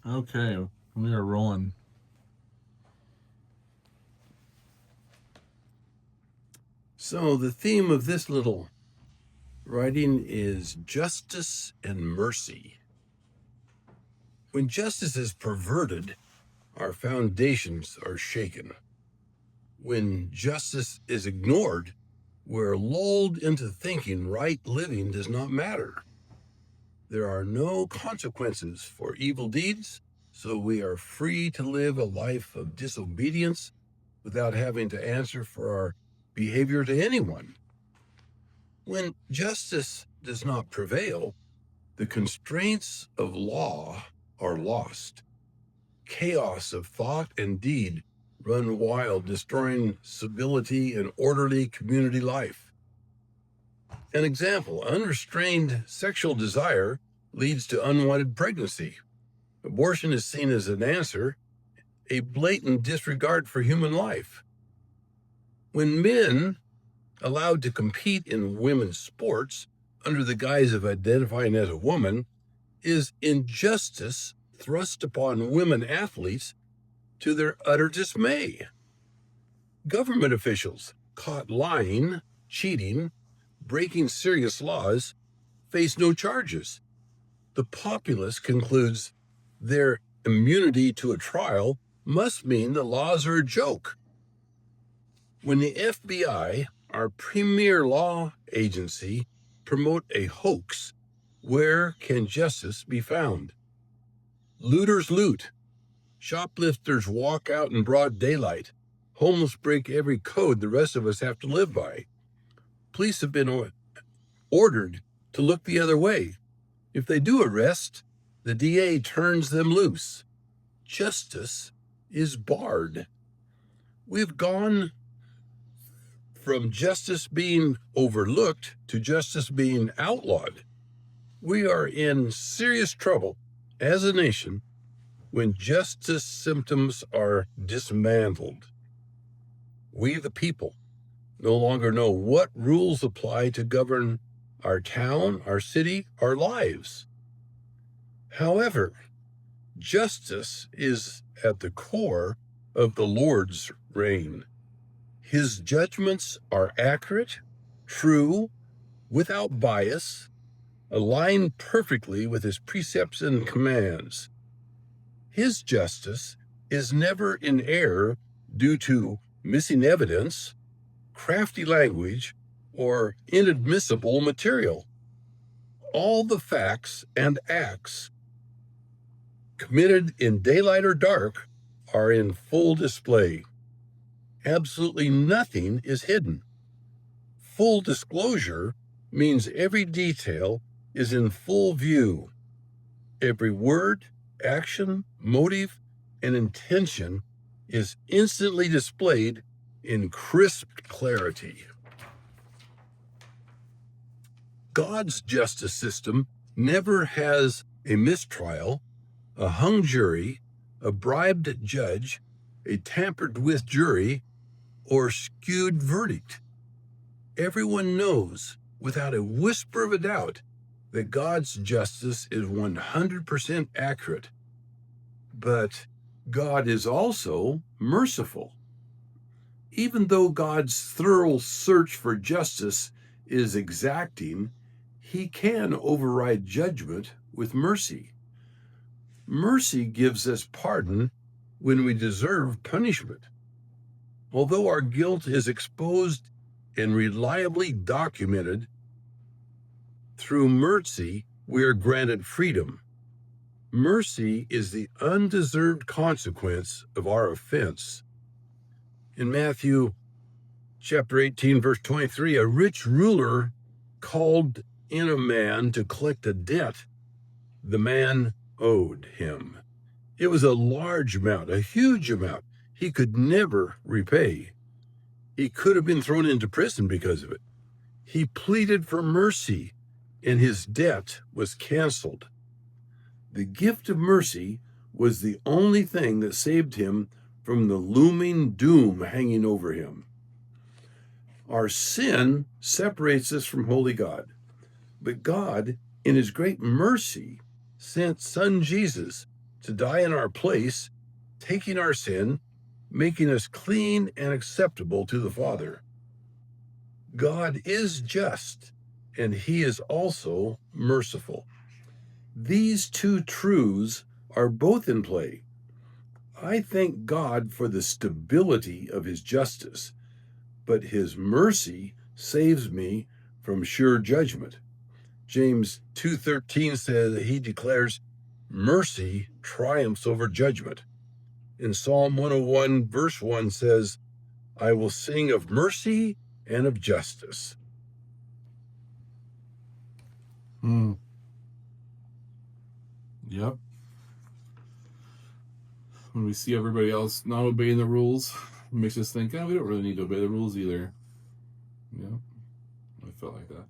Okay, we are rolling. So the theme of this little writing is justice and mercy. When justice is perverted, our foundations are shaken. When justice is ignored, we're lulled into thinking right living does not matter. There are no consequences for evil deeds, so we are free to live a life of disobedience without having to answer for our behavior to anyone. When justice does not prevail, the constraints of law are lost. Chaos of thought and deed run wild, destroying civility and orderly community life. An example, unrestrained sexual desire leads to unwanted pregnancy. Abortion is seen as an answer, a blatant disregard for human life. When men allowed to compete in women's sports under the guise of identifying as a woman is injustice thrust upon women athletes to their utter dismay. Government officials caught lying, cheating, breaking serious laws face no charges. The populace concludes their immunity to a trial must mean the laws are a joke. When the FBI, our premier law agency, promote a hoax, where can justice be found? Looters loot. Shoplifters walk out in broad daylight. Homeless break every code the rest of us have to live by. Police have been ordered to look the other way. If they do arrest, the DA turns them loose. Justice is barred. We've gone from justice being overlooked to justice being outlawed. We are in serious trouble as a nation when justice systems are dismantled. We, the people, no longer know what rules apply to govern our town, our city, our lives. However, justice is at the core of the Lord's reign. His judgments are accurate, true, without bias, aligned perfectly with his precepts and commands. His justice is never in error due to missing evidence, crafty language, or inadmissible material. All the facts and acts committed in daylight or dark are in full display. Absolutely nothing is hidden. Full disclosure means every detail is in full view. Every word, action, motive, and intention is instantly displayed in crisp clarity. God's justice system never has a mistrial, a hung jury, a bribed judge, a tampered with jury, or skewed verdict. Everyone knows, without a whisper of a doubt, that God's justice is 100% accurate. But God is also merciful. Even though God's thorough search for justice is exacting, he can override judgment with mercy. Mercy gives us pardon when we deserve punishment. Although our guilt is exposed and reliably documented, through mercy, we are granted freedom. Mercy is the undeserved consequence of our offense. In Matthew chapter 18, verse 23, a rich ruler called in a man to collect a debt the man owed him. It was a large amount, a huge amount. He could never repay. He could have been thrown into prison because of it. He pleaded for mercy, and his debt was canceled. The gift of mercy was the only thing that saved him from the looming doom hanging over him. Our sin separates us from holy God, but God, in his great mercy, sent Son Jesus to die in our place, taking our sin, making us clean and acceptable to the Father. God is just, and he is also merciful. These two truths are both in play. I thank God for the stability of his justice, but his mercy saves me from sure judgment. James 2:13 says that he declares mercy triumphs over judgment. In Psalm 101 verse 1 says, I will sing of mercy and of justice. Yep. When we see everybody else not obeying the rules, it makes us think, we don't really need to obey the rules either. Yeah, I felt like that.